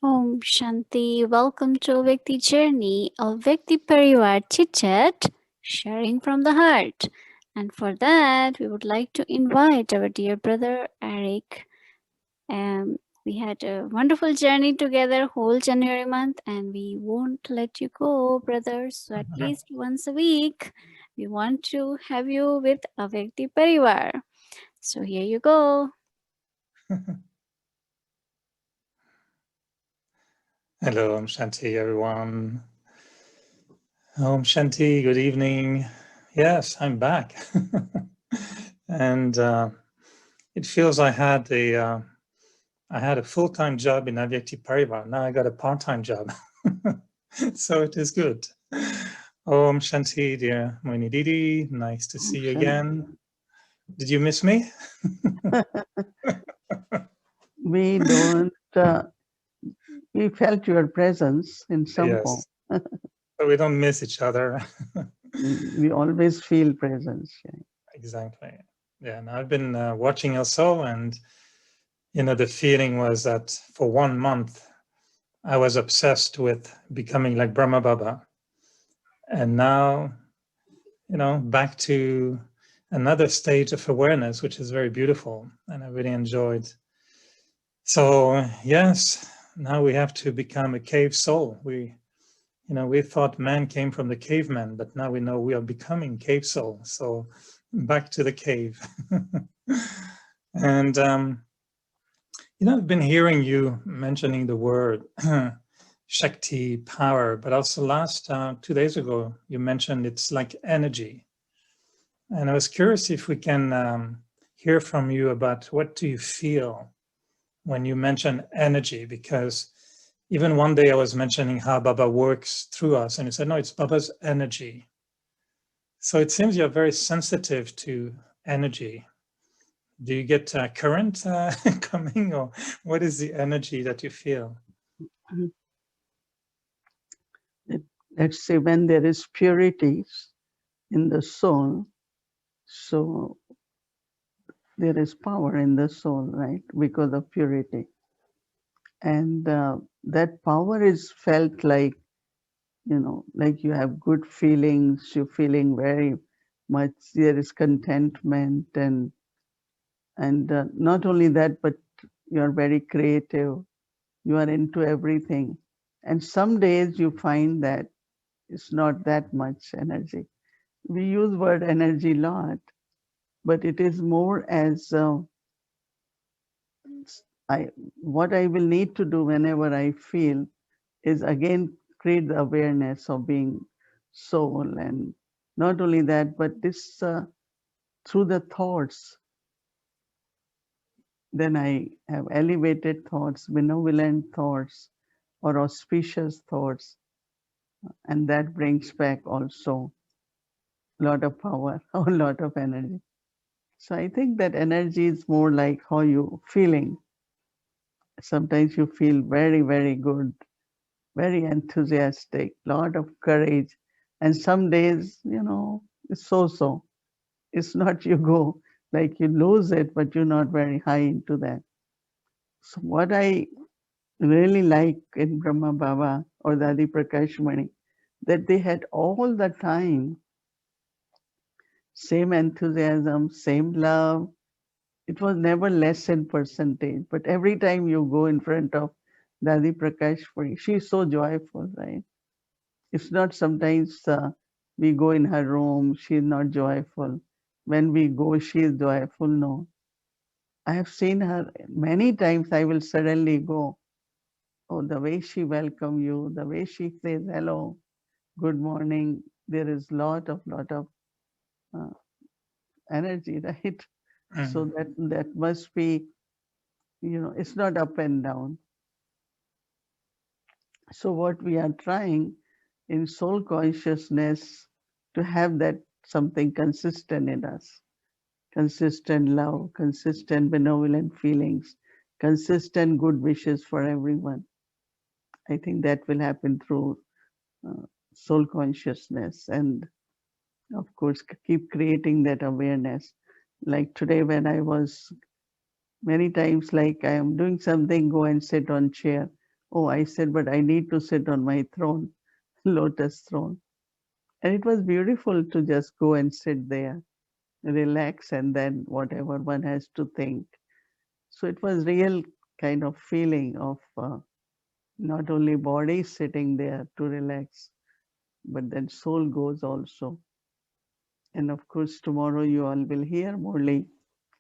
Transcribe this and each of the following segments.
Om Shanti, welcome to Vyakti Journey, a Vyakti Parivar Chit Chat, sharing from the heart. And for that, we would like to invite our dear brother Eric. We had a wonderful journey together whole January month, and we won't let you go, brothers. So at least once a week, we want to have you with a Vyakti Parivar. So here you go. Hello, Om Shanti, everyone. Om Shanti, good evening. Yes, I'm back. And it feels I had a full-time job in Avyakti Parivar. Now I got a part-time job. So it is good. Om Shanti, dear Mohini Didi. Nice to see you again. Did you miss me? We don't, we felt your presence in some form. Yes. So we don't miss each other. We always feel presence. Exactly. Yeah, and I've been watching also, and the feeling was that for 1 month I was obsessed with becoming like Brahma Baba, and now back to another stage of awareness, which is very beautiful, and I really enjoyed. So yes, now we have to become a cave soul. We thought man came from the caveman, but now we know we are becoming cave soul. So back to the cave. And I've been hearing you mentioning the word Shakti, power, but also last 2 days ago, you mentioned it's like energy. And I was curious if we can hear from you about what do you feel when you mention energy, because even one day I was mentioning how Baba works through us, and you said, no, it's Baba's energy. So it seems you're very sensitive to energy. Do you get current coming, or what is the energy that you feel? Let's say when there is purity in the soul, so there is power in the soul, right? Because of purity. And that power is felt like, like you have good feelings, you're feeling very much, there is contentment, and not only that, but you're very creative, you are into everything. And some days you find that it's not that much energy. We use word energy a lot, but it is more as what I will need to do whenever I feel is again create the awareness of being soul. And not only that, but this through the thoughts, then I have elevated thoughts, benevolent thoughts, or auspicious thoughts, and that brings back also a lot of power or a lot of energy. So I think that energy is more like how you feeling. Sometimes you feel very, very good, very enthusiastic, lot of courage, and some days, it's so. It's not you go like you lose it, but you're not very high into that. So what I really like in Brahma Baba or Dadi Prakash Mani, that they had all the time same enthusiasm, same love. It was never less in percentage, but every time you go in front of Dadi Prakash Mani, she's so joyful, right? It's not sometimes we go in her room, she's not joyful. When we go, she is joyful. No. I have seen her many times. I will suddenly go, oh, the way she welcome you, the way she says hello, good morning. There is lot of uh, energy, right? So that must be, it's not up and down. So what we are trying in soul consciousness to have that something consistent in us, consistent love, consistent benevolent feelings, consistent good wishes for everyone. I think that will happen through soul consciousness, and of course keep creating that awareness. Like today when I was many times like I am doing something, go and sit on chair. Oh, I said, but I need to sit on my throne, lotus throne. And it was beautiful to just go and sit there, relax, and then whatever one has to think. So it was real kind of feeling of not only body sitting there to relax, but then soul goes also. And of course, tomorrow you all will hear Murli,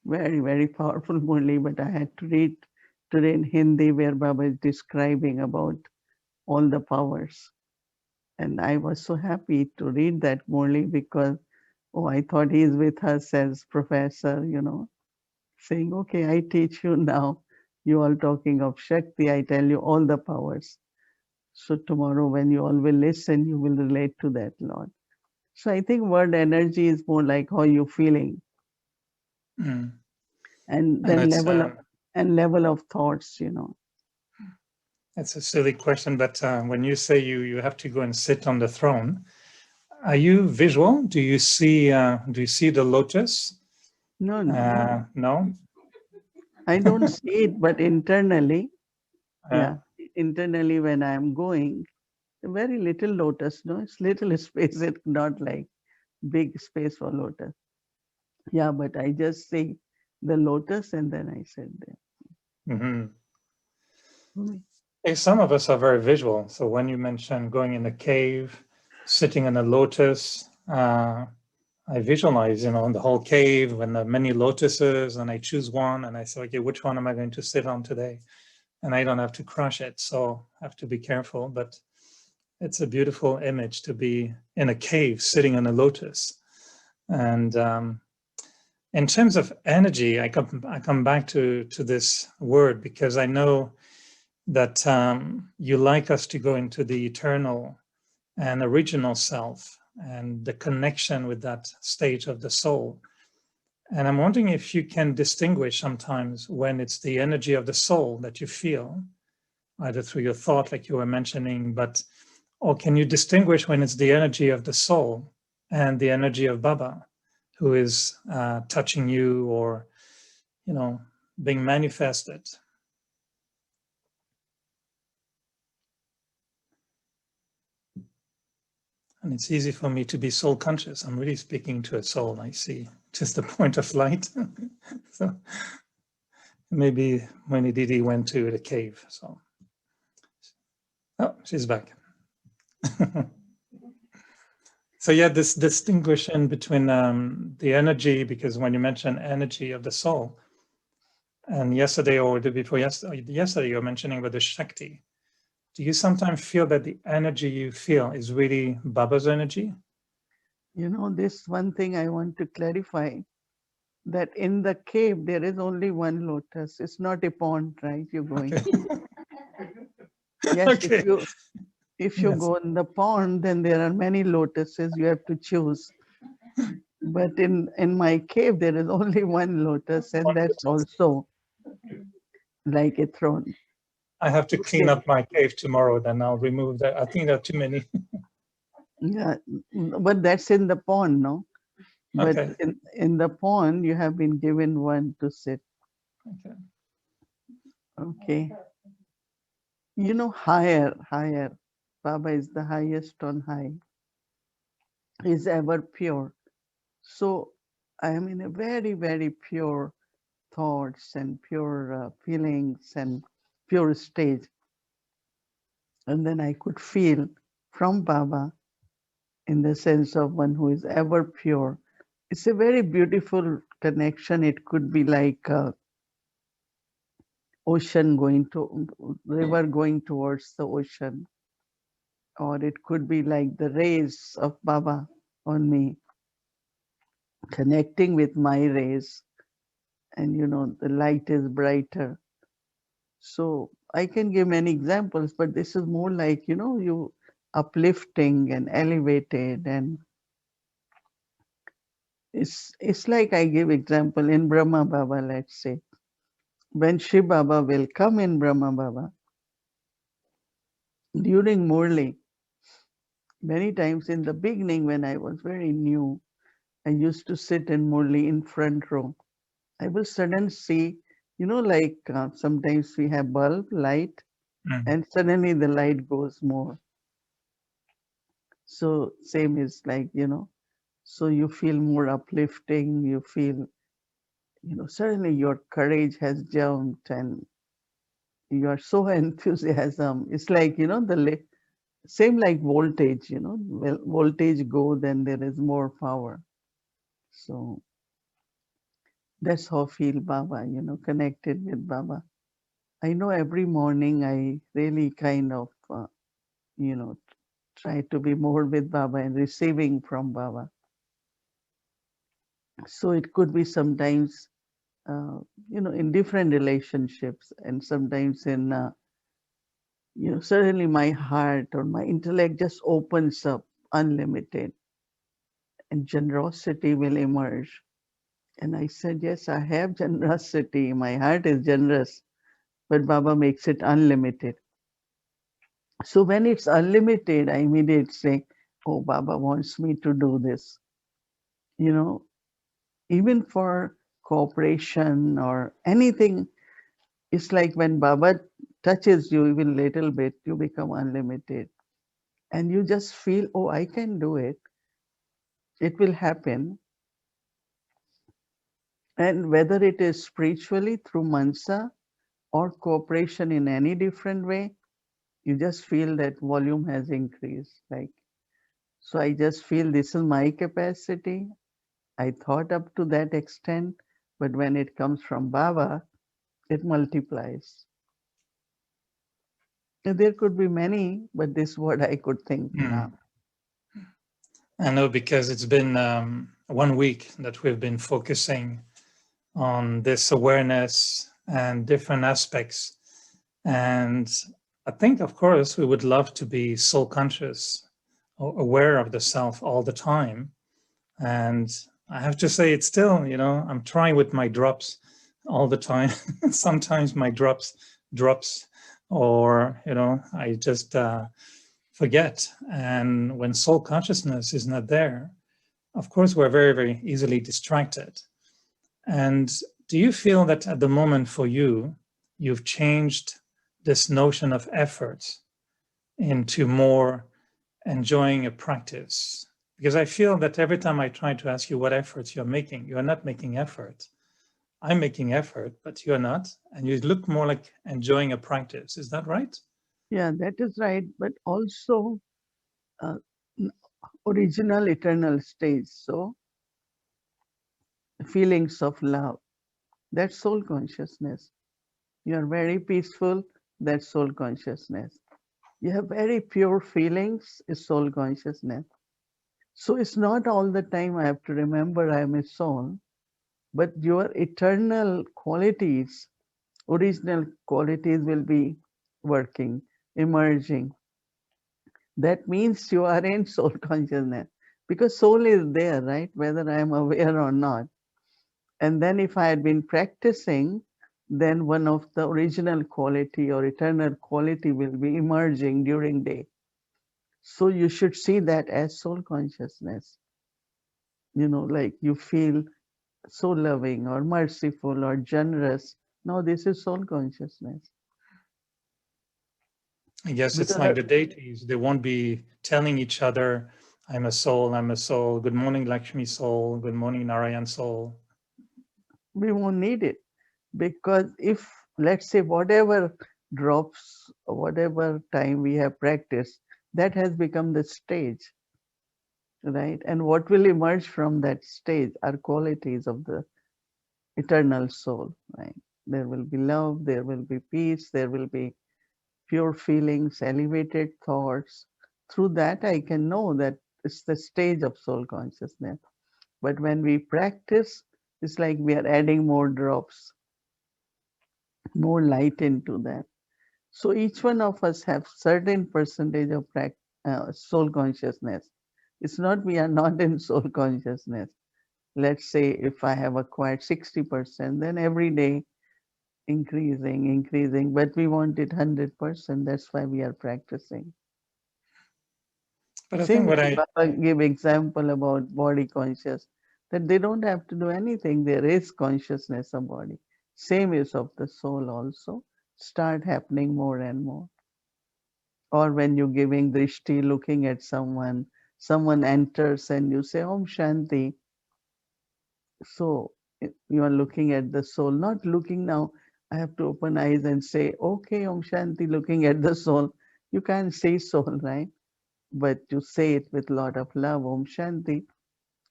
very, very powerful Murli, but I had to read today in Hindi where Baba is describing about all the powers. And I was so happy to read that Murli because, oh, I thought he's with us as professor, saying, okay, I teach you now. You all talking of Shakti, I tell you all the powers. So tomorrow when you all will listen, you will relate to that a lot. So I think word energy is more like how you feeling Mm. and And then level of thoughts. it's a silly question, but when you say you have to go and sit on the throne, are you visual? Do you see the lotus? No, no. No. I don't see it, but internally, Uh, yeah, internally when I'm going, very little lotus, no, it's little space, it's not like big space for lotus. Yeah, but I just see the lotus and then I sit there. mhm. Mm. Some of us are very visual. So when you mention going in a cave, sitting in a lotus, I visualize, in the whole cave when there are many lotuses, and I choose one, and I say, okay, which one am I going to sit on today? And I don't have to crush it, so I have to be careful. But it's a beautiful image to be in a cave sitting on a lotus. And in terms of energy, I come back to this word because I know that you like us to go into the eternal and original self and the connection with that stage of the soul. And I'm wondering if you can distinguish sometimes when it's the energy of the soul that you feel, either through your thought, like you were mentioning, or can you distinguish when it's the energy of the soul and the energy of Baba, who is touching you or, being manifested? And it's easy for me to be soul conscious. I'm really speaking to a soul. I see just a point of light. So maybe Mohini Didi went to the cave. So, oh, she's back. So yeah, this distinction between the energy, because when you mention energy of the soul, and yesterday or the before yesterday, you're mentioning about the Shakti. Do you sometimes feel that the energy you feel is really Baba's energy? This one thing I want to clarify that in the cave there is only one lotus. It's not a pond, right? You're going. Okay. Yes, if Okay. you Yes. go in the pond, then there are many lotuses. You have to choose. But in my cave, there is only one lotus, and that's also like a throne I have to to clean sit. up my cave tomorrow. Then I'll remove that. I think there are too many. Yeah, but that's in the pond, no? But Okay. in the pond, you have been given one to sit. Okay. Okay. Higher. Baba is the highest on high. Is ever pure. So I am in a very, very pure thoughts and pure feelings and pure stage. And then I could feel from Baba in the sense of one who is ever pure. It's a very beautiful connection. It could be like ocean going to river going towards the ocean, or it could be like the rays of Baba on me connecting with my rays, and the light is brighter. So I can give many examples, but this is more like you uplifting and elevated, and it's like I give example in Brahma Baba. Let's say when Shiv Baba will come in Brahma Baba during Murli, many times in the beginning when I was very new, I used to sit in Murli in front row. I will suddenly see, like sometimes we have bulb light. Mm, and suddenly the light goes more. So same is like, so you feel more uplifting, you feel, suddenly your courage has jumped and you are so enthusiasm. It's like, same like voltage, well, voltage go, then there is more power. So that's how I feel Baba, connected with Baba. I know every morning I really kind of, you know, try to be more with Baba and receiving from Baba. So it could be sometimes, uh, in different relationships, and sometimes in, certainly my heart or my intellect just opens up unlimited and generosity will emerge. And I said, yes, I have generosity. My heart is generous, but Baba makes it unlimited. So when it's unlimited, I immediately say, oh, Baba wants me to do this. You know, even for cooperation or anything, it's like when Baba touches you even little bit, you become unlimited. And you just feel, oh, I can do it. It will happen. And whether it is spiritually through mansa or cooperation in any different way, you just feel that volume has increased. Like, so I just feel this is my capacity. I thought up to that extent, but when it comes from Baba, it multiplies. And there could be many, but this is what I could think mm. now. I know, because it's been 1 week that we've been focusing on this awareness and different aspects. And I think, of course, we would love to be soul conscious or aware of the self all the time. And I have to say, it's still, I'm trying with my drops all the time. Sometimes my drops, or, I just forget. And when soul consciousness is not there, of course, we're very, very easily distracted. And do you feel that at the moment for you, you've changed this notion of effort into more enjoying a practice? Because I feel that every time I try to ask you what efforts you're making, you're not making effort. I'm making effort, but you're not. And you look more like enjoying a practice. Is that right? Yeah, that is right. But also, uh, original eternal stage. So, feelings of love, that's soul consciousness. You are very peaceful, that's soul consciousness. You have very pure feelings, is soul consciousness. So it's not all the time I have to remember I am a soul, but your eternal qualities, original qualities will be working, emerging. That means you are in soul consciousness because soul is there, right? Whether I am aware or not. And then if I had been practicing, then one of the original quality or eternal quality will be emerging during day. So you should see that as soul consciousness. Like you feel so loving or merciful or generous. No, this is soul consciousness. I guess it's Because like the deities. They won't be telling each other, I'm a soul, I'm a soul. Good morning, Lakshmi soul. Good morning, Narayan soul. we won't need it. Because if, let's say, whatever drops, whatever time we have practiced, that has become the stage, right? And what will emerge from that stage are qualities of the eternal soul, right? There will be love, there will be peace, there will be pure feelings, elevated thoughts. Through that, I can know that it's the stage of soul consciousness. But when we practice, it's like we are adding more drops, more light into that. So each one of us have certain percentage of soul consciousness. It's not we are not in soul consciousness. Let's say if I have acquired 60%, then every day increasing, but we want it 100%. That's why we are practicing. But I Same think what way, I, Baba give example about body conscious, that they don't have to do anything. There is consciousness of body. Same is of the soul also. Start happening more and more. Or when you're giving drishti, looking at someone, someone enters and you say Om Shanti. So you are looking at the soul, not looking now. I have to open eyes and say, okay, Om Shanti, looking at the soul. You can't say soul, right? But you say it with a lot of love, Om Shanti,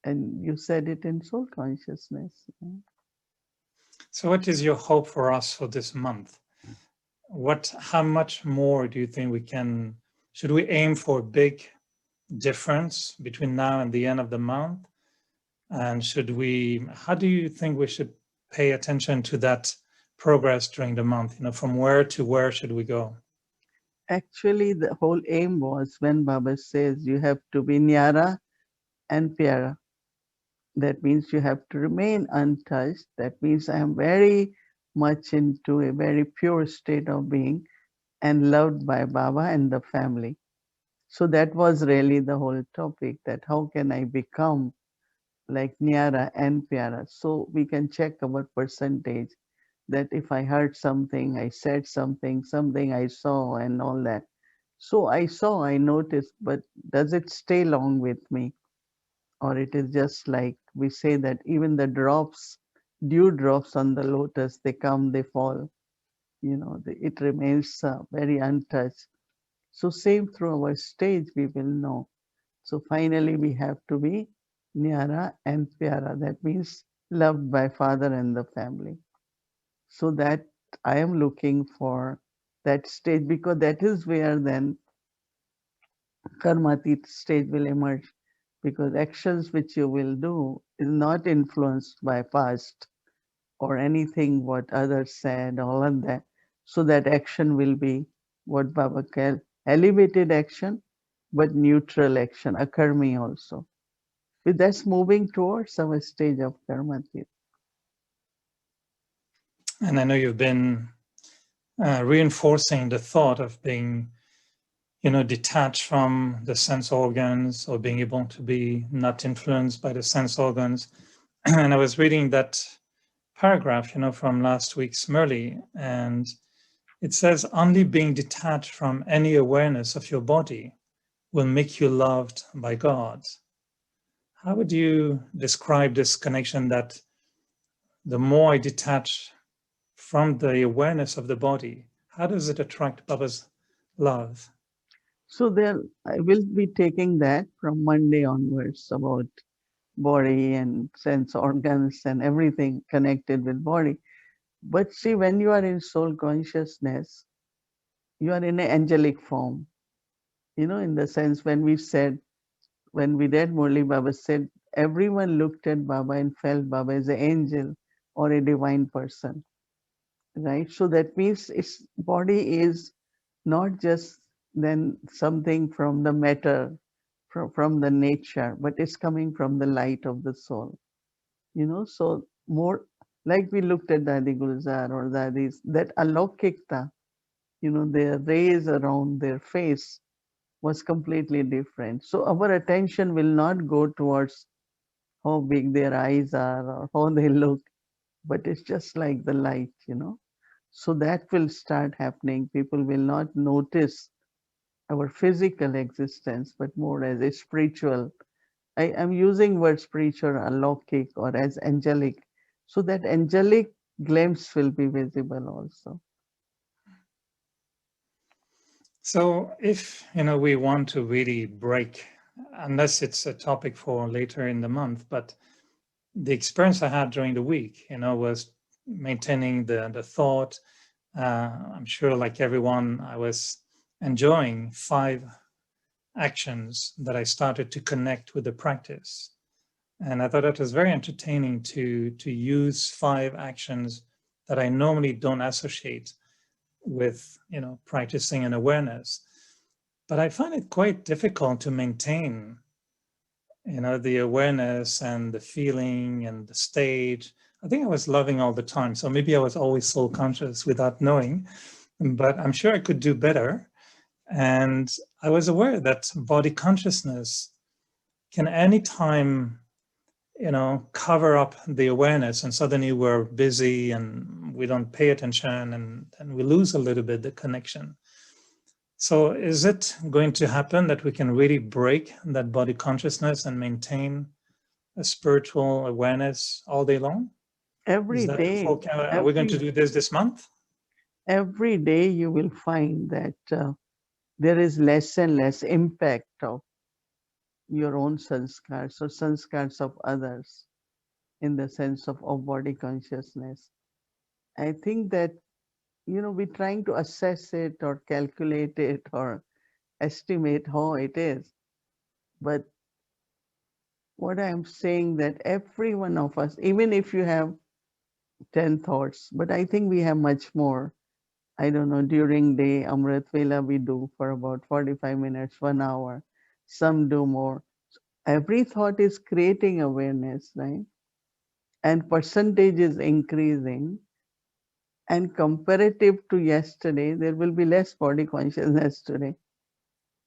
and you said it in soul consciousness. So what is your hope for us for this month? How much more do you think should we aim for a big difference between now and the end of the month? And how do you think we should pay attention to that progress during the month? From where to where should we go? Actually, the whole aim was when Baba says you have to be Nyara and Pyara. That means you have to remain untouched. That means I am very much into a very pure state of being and loved by Baba and the family. So that was really the whole topic, that how can I become like Nyara and Pyara. So we can check our percentage, that if I heard something, I said something, something I saw and all that. So I saw, I noticed, but does it stay long with me? Or it is just like we say that even the drops, dew drops on the lotus, they come, they fall, it remains very untouched. So same through our stage, we will know. So finally we have to be Nyara and Pyara. That means loved by father and the family. So that I am looking for that stage, because that is where then karmatit stage will emerge, because actions which you will do is not influenced by past or anything what others said, all of that. So that action will be what Baba called elevated action, but neutral action, akarmi also. With that's moving towards our stage of karmatit. And I know you've been reinforcing the thought of being detached from the sense organs, or being able to be not influenced by the sense organs. And I was reading that paragraph, from last week's Murli, and it says only being detached from any awareness of your body will make you loved by God. How would you describe this connection, that the more I detach from the awareness of the body, how does it attract Baba's love? So there, I will be taking that from Monday onwards about body and sense organs and everything connected with body. But see, when you are in soul consciousness, you are in an angelic form. In the sense when we read Murli, Baba said, everyone looked at Baba and felt Baba as an angel or a divine person, right? So that means its body is not just then something from the matter, from the nature, but it's coming from the light of the soul. So more like we looked at Dadi Gulzar or Dadis, that alaukikta, their rays around their face was completely different. So our attention will not go towards how big their eyes are or how they look, but it's just like the light. So that will start happening. People will not notice our physical existence, but more as a spiritual. I am using word spiritual, alokik, or as angelic. So that angelic glimpse will be visible also. So if we want to really break, unless it's a topic for later in the month, but the experience I had during the week, was maintaining the thought. I'm sure, like everyone, I was enjoying 5 actions that I started to connect with the practice. And I thought it was very entertaining to use 5 actions that I normally don't associate with practicing an awareness. But I find it quite difficult to maintain the awareness and the feeling and the stage. I think I was loving all the time, so maybe I was always soul conscious without knowing, but I'm sure I could do better. And I was aware that body consciousness can anytime cover up the awareness, and suddenly we're busy and we don't pay attention, and we lose a little bit the connection. So is it going to happen that we can really break that body consciousness and maintain a spiritual awareness all day long? Is Every that the day, full? Are we going to every do this month? every day you will find that there is less and less impact of your own sanskars or sanskars of others in the sense of body consciousness. I think that, we're trying to assess it or calculate it or estimate how it is. But what I'm saying that every one of us, even if you have 10 thoughts, but I think we have much more. I don't know, during day, Amrit Vela we do for about 45 minutes, 1 hour. Some do more. Every thought is creating awareness, right? And percentage is increasing. And comparative to yesterday, there will be less body consciousness today.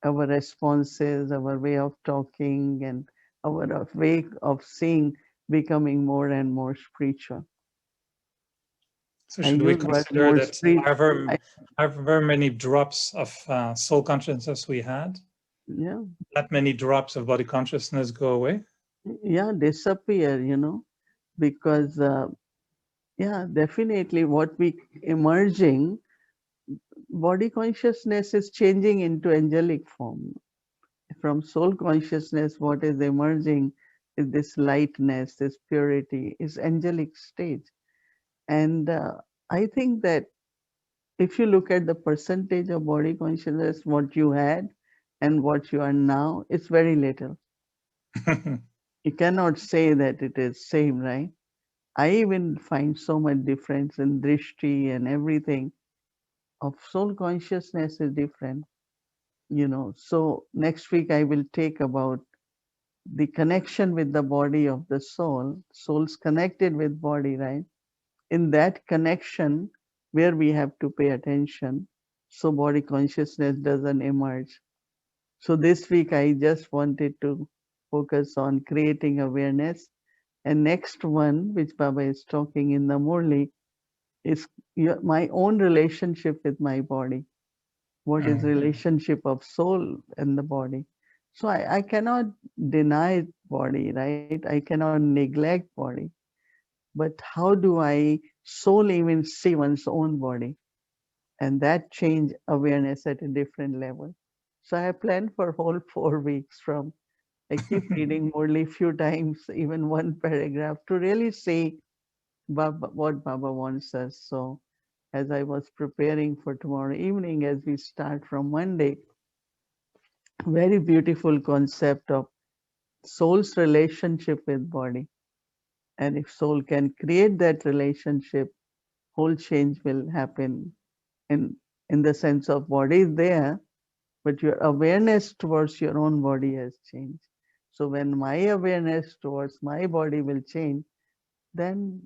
Our responses, our way of talking, and our way of seeing becoming more and more spiritual. So I should we use word consider more that spirit. however many drops of soul consciousness we had, Yeah, that many drops of body consciousness go away? yeah, disappear, because yeah, definitely what we emerging, body consciousness is changing into angelic form. From soul consciousness, what is emerging is this lightness, this purity, is angelic stage. And I think that if you look at the percentage of body consciousness, what you had and what you are now, it's very little. You cannot say that it is same, right? I even find so much difference in drishti and everything of soul consciousness is different, So next week I will take about the connection with the body of the soul. Soul's connected with body, right? In that connection where we have to pay attention so body consciousness doesn't emerge. So this week I just wanted to focus on creating awareness. And next one, which Baba is talking in the Murli, is my own relationship with my body. What is relationship of soul and the body? So I cannot deny body, right? I cannot neglect body. But how do I soul even see one's own body? And that change awareness at a different level. So I have planned for whole 4 weeks from I keep reading Murli few times, even one paragraph, to really see Baba, what Baba wants us. So as I was preparing for tomorrow evening, as we start from Monday, very beautiful concept of soul's relationship with body. And if soul can create that relationship, whole change will happen in in the sense of body is there, but your awareness towards your own body has changed. So when my awareness towards my body will change, then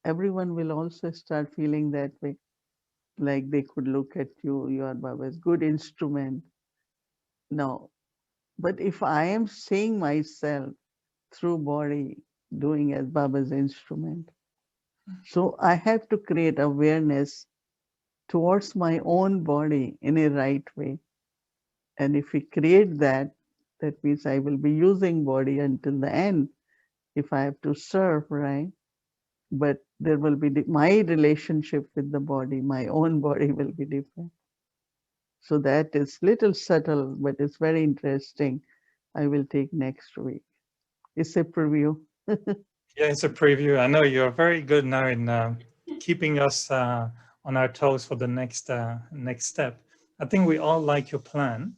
everyone will also start feeling that way. Like they could look at you, you are Baba's good instrument. No. But if I am seeing myself through body doing as Baba's instrument, so I have to create awareness towards my own body in a right way. And if we create that, that means I will be using body until the end if I have to serve, right? But there will be my relationship with the body, my own body will be different. So that is little subtle, but it's very interesting. I will take next week. It's a preview. Yeah, it's a preview. I know you're very good now in keeping us on our toes for the next step. I think we all like your plan.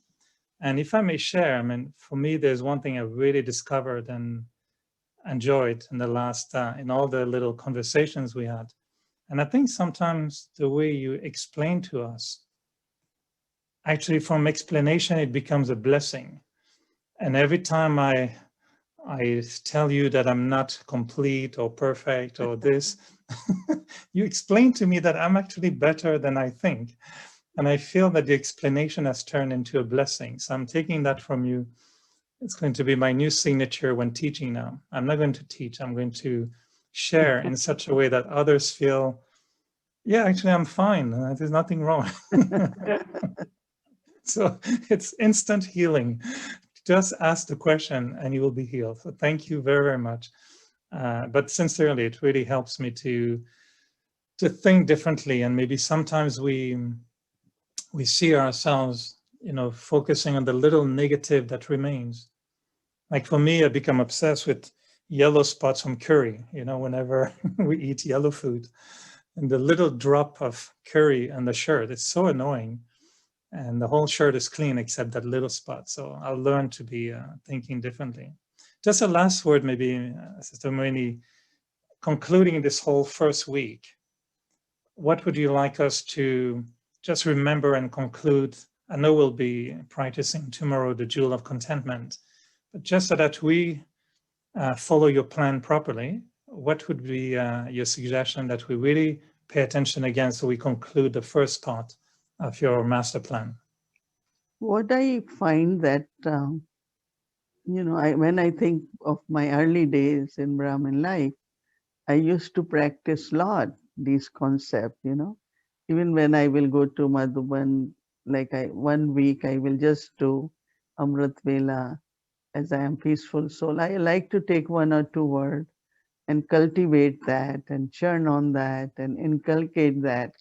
And if I may share, I mean, for me, there's one thing I really discovered and enjoyed in the last, in all the little conversations we had. And I think sometimes the way you explain to us, actually from explanation, it becomes a blessing. And every time I tell you that I'm not complete or perfect or this, you explain to me that I'm actually better than I think. And I feel that the explanation has turned into a blessing. So I'm taking that from you. It's going to be my new signature when teaching now. I'm not going to teach, I'm going to share in such a way that others feel, yeah, actually, I'm fine. There's nothing wrong. So it's instant healing. Just ask the question and you will be healed. So thank you very, very much. But sincerely, it really helps me to think differently. And maybe sometimes we see ourselves, focusing on the little negative that remains. Like for me, I become obsessed with yellow spots on curry, whenever we eat yellow food. And the little drop of curry on the shirt, it's so annoying. And the whole shirt is clean except that little spot. So I'll learn to be thinking differently. Just a last word, maybe, Sister Mohini, concluding this whole first week. What would you like us to just remember and conclude? I know we'll be practicing tomorrow the jewel of contentment, but just so that we follow your plan properly, what would be your suggestion that we really pay attention again so we conclude the first part of your master plan? What I find that, when I think of my early days in Brahmin life, I used to practice lot these concepts, Even when I will go to Madhuban, like 1 week, I will just do Amrit Vela as I am peaceful soul. I like to take one or two words and cultivate that and churn on that and inculcate that.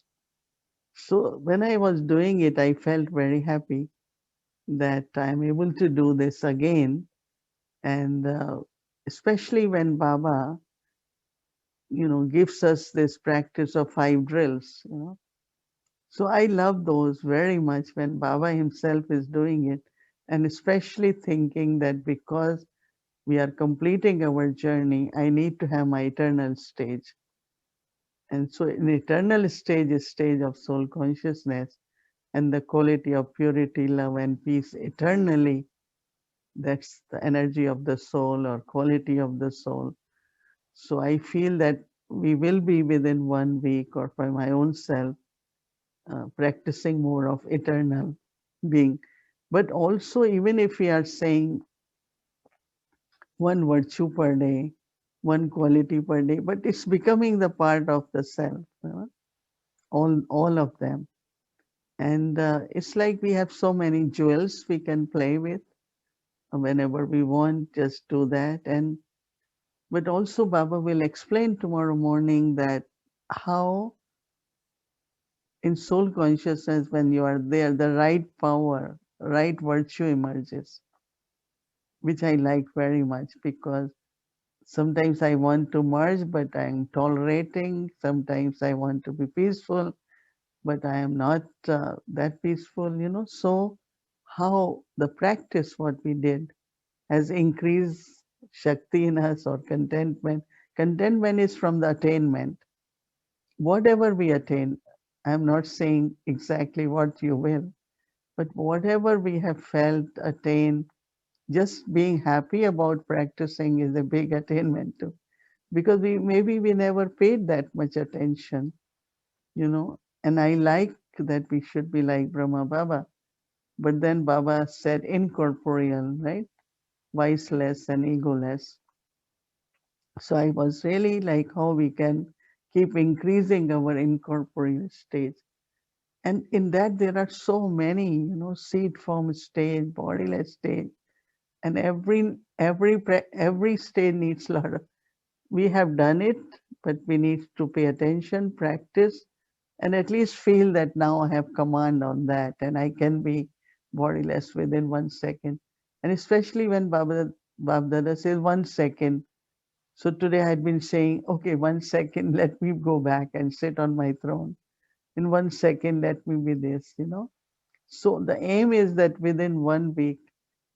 So when I was doing it, I felt very happy that I'm able to do this again. And especially when Baba, gives us this practice of 5 drills. So I love those very much when Baba himself is doing it, and especially thinking that because we are completing our journey, I need to have my eternal stage. And so an eternal stage is stage of soul consciousness and the quality of purity, love, and peace eternally. That's the energy of the soul or quality of the soul. So I feel that we will be within 1 week or for my own self practicing more of eternal being. But also, even if we are saying one virtue per day, one quality per day, but it's becoming the part of the self, all of them. And it's like we have so many jewels we can play with whenever we want, just do that. And but also Baba will explain tomorrow morning that how in soul consciousness, when you are there, the right power, right virtue emerges, which I like very much because sometimes I want to merge, but I'm tolerating. Sometimes I want to be peaceful, but I am not that peaceful. So, how the practice, what we did, has increased Shakti in us or contentment. Contentment is from the attainment. Whatever we attain, I'm not saying exactly what you will, but whatever we have felt, attained, just being happy about practicing is a big attainment too. Because we never paid that much attention. And I like that we should be like Brahma Baba. But then Baba said incorporeal, right? Viceless and egoless. So I was really like how we can keep increasing our incorporeal stage. And in that there are so many, seed form stage, bodiless stage, and every stage needs a lot of. We have done it, but we need to pay attention, practice, and at least feel that now I have command on that and I can be bodiless within 1 second. And especially when Baba Dada says 1 second. So today I had been saying, okay, 1 second, let me go back and sit on my throne. In 1 second, let me be this. So the aim is that within 1 week,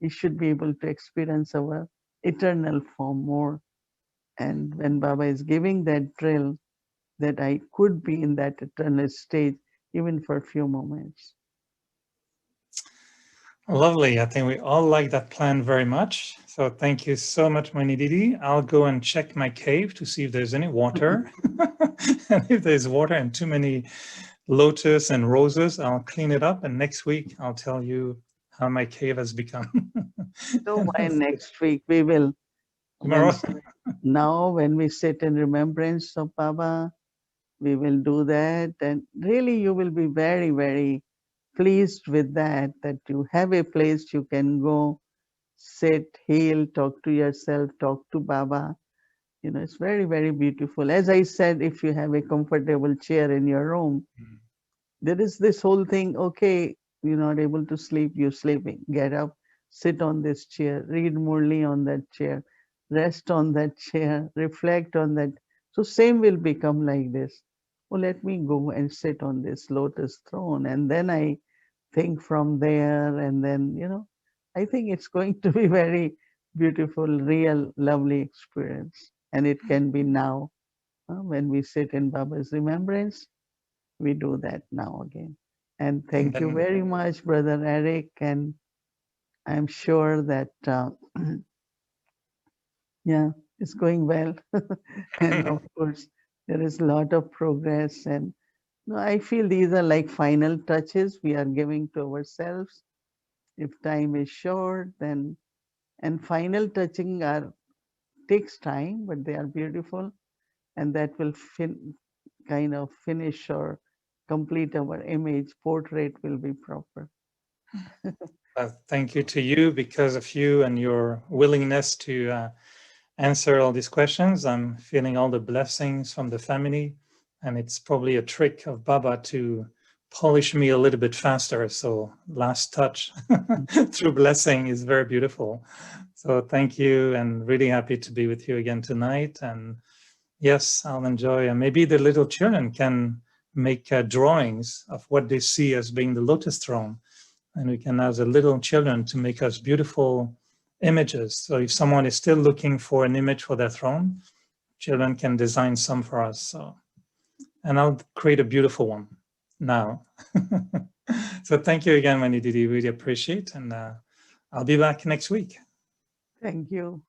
we should be able to experience our eternal form more. And when Baba is giving that drill, that I could be in that eternal state even for a few moments. Lovely. I think we all like that plan very much. So thank you so much, Mohini Didi. I'll go and check my cave to see if there's any water. And if there's water and too many lotus and roses, I'll clean it up. And next week, I'll tell you how my cave has become. So why next week we will, Tomorrow. now when we sit in remembrance of Baba, we will do that. And really you will be very, very pleased with that, that you have a place you can go, sit, heal, talk to yourself, talk to Baba. It's very, very beautiful. As I said, if you have a comfortable chair in your room, there is this whole thing, okay, you're not able to sleep, you're sleeping. Get up, sit on this chair, read Murli on that chair, rest on that chair, reflect on that. So same will become like this. Oh, let me go and sit on this lotus throne. And then I think from there, and then, I think it's going to be very beautiful, real, lovely experience. And it can be now, when we sit in Baba's remembrance, we do that now again. And And thank you then very much, Brother Eric. And I'm sure that, yeah, it's going well. And of course, there is a lot of progress. And no, I feel these are like final touches we are giving to ourselves. If time is short, then, and final touching are takes time, but they are beautiful, and that will kind of finish or complete our image. Portrait will be proper. thank you to you. Because of you and your willingness to answer all these questions, I'm feeling all the blessings from the family, and it's probably a trick of Baba to polish me a little bit faster. So last touch through blessing is very beautiful. So thank you, and really happy to be with you again tonight. And yes, I'll enjoy. And maybe the little children can make drawings of what they see as being the lotus throne, and we can ask the little children to make us beautiful images. So if someone is still looking for an image for their throne, children can design some for us. So, and I'll create a beautiful one now. So thank you again, Mohini Didi. Really appreciate, and I'll be back next week. Thank you.